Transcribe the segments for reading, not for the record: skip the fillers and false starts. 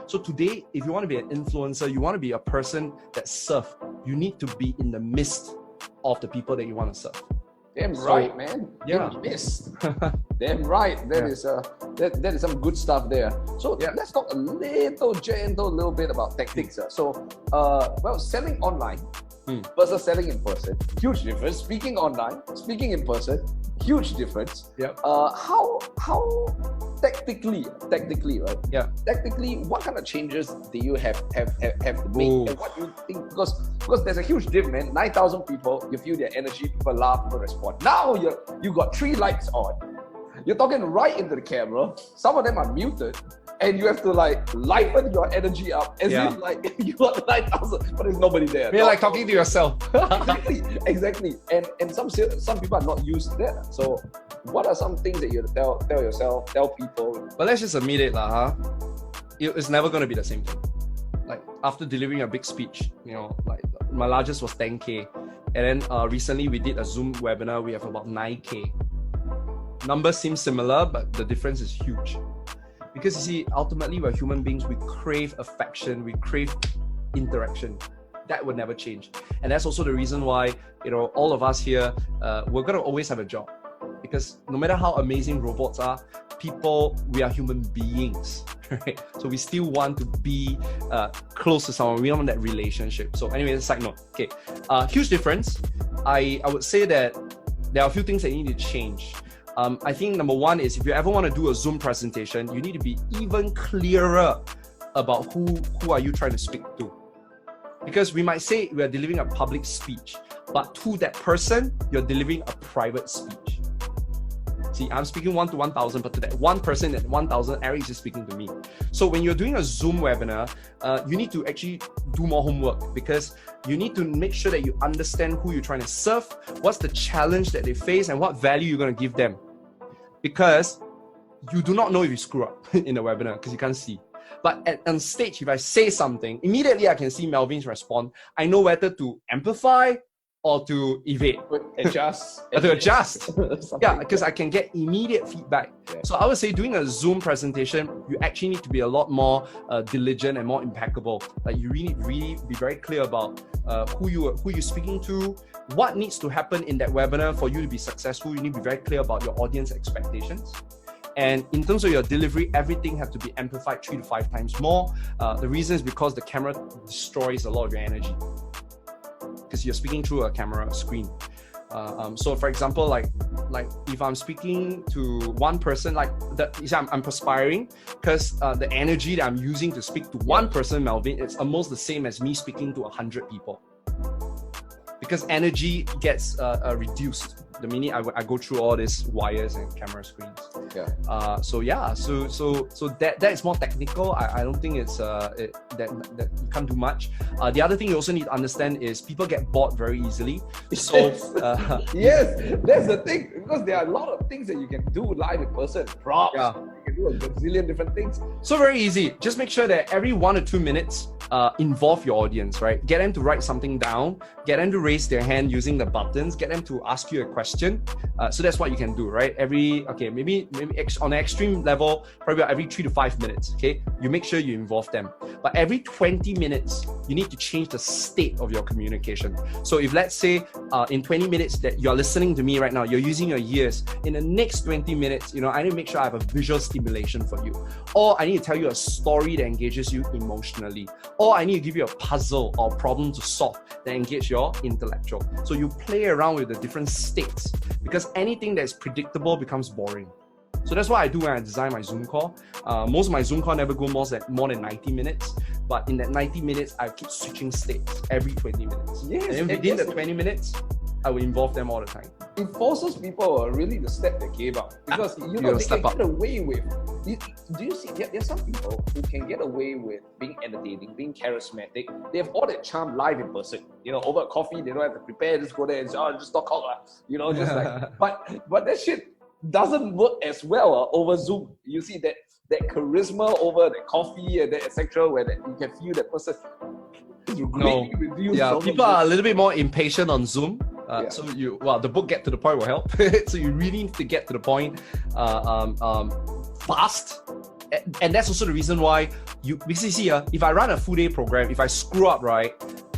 So today, if you want to be an influencer, you want to be a person that serves, you need to be in the midst of the people that you want to serve. Damn right, man. Yeah. You missed. Damn right. That is some good stuff there. So let's talk a little bit about tactics. Well, selling online versus selling in person, huge difference. Speaking online, speaking in person, huge difference. Yep. How tactically, right? Yeah. Tactically, what kind of changes do you have to make? And what do you think? Because there's a huge diff, man. 9,000 people, you feel their energy, people laugh, people respond. Now you got 3 lights on. You're talking right into the camera. Some of them are muted, and you have to like lighten your energy up as if like you got 9,000, but there's nobody there. You're like talking to yourself. Exactly. And some people are not used to that. So, what are some things that you tell yourself, tell people? But let's just admit it, it's never going to be the same thing. Like after delivering a big speech, like my largest was 10K, and then recently we did a Zoom webinar. We have about 9K. Numbers seem similar, but the difference is huge. Because you see, ultimately we're human beings. We crave affection. We crave interaction. That would never change. And that's also the reason why, all of us here, we're going to always have a job. Because no matter how amazing robots are, we are human beings, right? So we still want to be close to someone. We want that relationship. So anyway, side note. Okay, huge difference. I would say that there are a few things that you need to change. I think number one is if you ever want to do a Zoom presentation, you need to be even clearer about who are you trying to speak to. Because we might say we are delivering a public speech, but to that person, you're delivering a private speech. See, I'm speaking 1 to 1,000, but to that one person at 1,000, Eric is just speaking to me. So when you're doing a Zoom webinar, you need to actually do more homework, because you need to make sure that you understand who you're trying to serve, what's the challenge that they face, and what value you're going to give them. Because you do not know if you screw up in the webinar because you can't see. But on stage, if I say something, immediately I can see Melvin's response. I know whether to amplify or to evade. Adjust. To adjust. Yeah, because I can get immediate feedback. Yeah. So I would say doing a Zoom presentation, you actually need to be a lot more diligent and more impeccable. Like you really be very clear about who you're speaking to, what needs to happen in that webinar for you to be successful. You need to be very clear about your audience expectations. And in terms of your delivery, everything has to be amplified 3 to 5 times more. The reason is because the camera destroys a lot of your energy, because you're speaking through a camera screen. So for example, like if I'm speaking to one person, I'm perspiring because the energy that I'm using to speak to one person, Melvin, it's almost the same as me speaking to 100 people. Because energy gets reduced the minute I go through all these wires and camera screens. So that is more technical. I don't think it's that you can't do much. The other thing you also need to understand is people get bored very easily. So yes, that's the thing, because there are a lot of things that you can do live in person. Props. You can do a gazillion different things. So very easy. Just make sure that every 1 or 2 minutes, involve your audience, right? Get them to write something down, get them to raise their hand using the buttons, get them to ask you a question. So that's what you can do, right? Maybe on an extreme level, probably every 3 to 5 minutes, okay? You make sure you involve them. But every 20 minutes, you need to change the state of your communication. So if let's say in 20 minutes that you're listening to me right now, you're using your ears, in the next 20 minutes, I need to make sure I have a visual stimulation for you. Or I need to tell you a story that engages you emotionally. Or I need to give you a puzzle or problem to solve that engage your intellectual. So you play around with the different states, because anything that is predictable becomes boring. So that's what I do when I design my Zoom call. Most of my Zoom call never go more than 90 minutes. But in that 90 minutes, I keep switching states every 20 minutes. Yes, and then within the 20 minutes, I will involve them all the time. It forces people really to step their game up, because they can get away with. Do you see? There's some people who can get away with being entertaining, being charismatic. They have all that charm live in person. Over coffee, they don't have to prepare. Just go there and say, just talk out. Just like. But that shit doesn't work as well over Zoom. You see that charisma over the coffee and etc., where you can feel that person. People are a little bit more impatient on Zoom. So the book Get to the Point will help. So you really need to get to the point fast, and that's also the reason why you basically see if I run a full day program, if I screw up, right,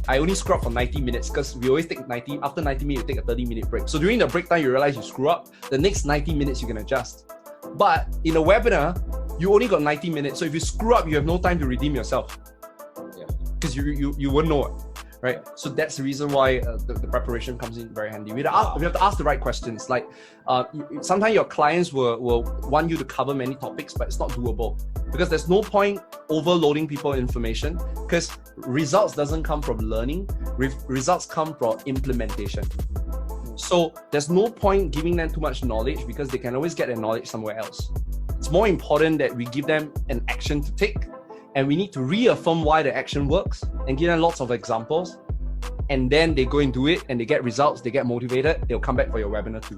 I only screw up for 90 minutes because we always take 90, after 90 minutes, you take a 30-minute break. So during the break time, you realize you screw up, the next 90 minutes you can adjust. But in a webinar, you only got 90 minutes. So if you screw up, you have no time to redeem yourself. Yeah. Because you won't know it. Right, so that's the reason why the preparation comes in very handy. We have to ask the right questions. Like sometimes your clients will want you to cover many topics, but it's not doable because there's no point overloading people with information because results doesn't come from learning. Results come from implementation. So there's no point giving them too much knowledge because they can always get their knowledge somewhere else. It's more important that we give them an action to take. And we need to reaffirm why the action works and give them lots of examples. And then they go and do it and they get results, they get motivated, they'll come back for your webinar too.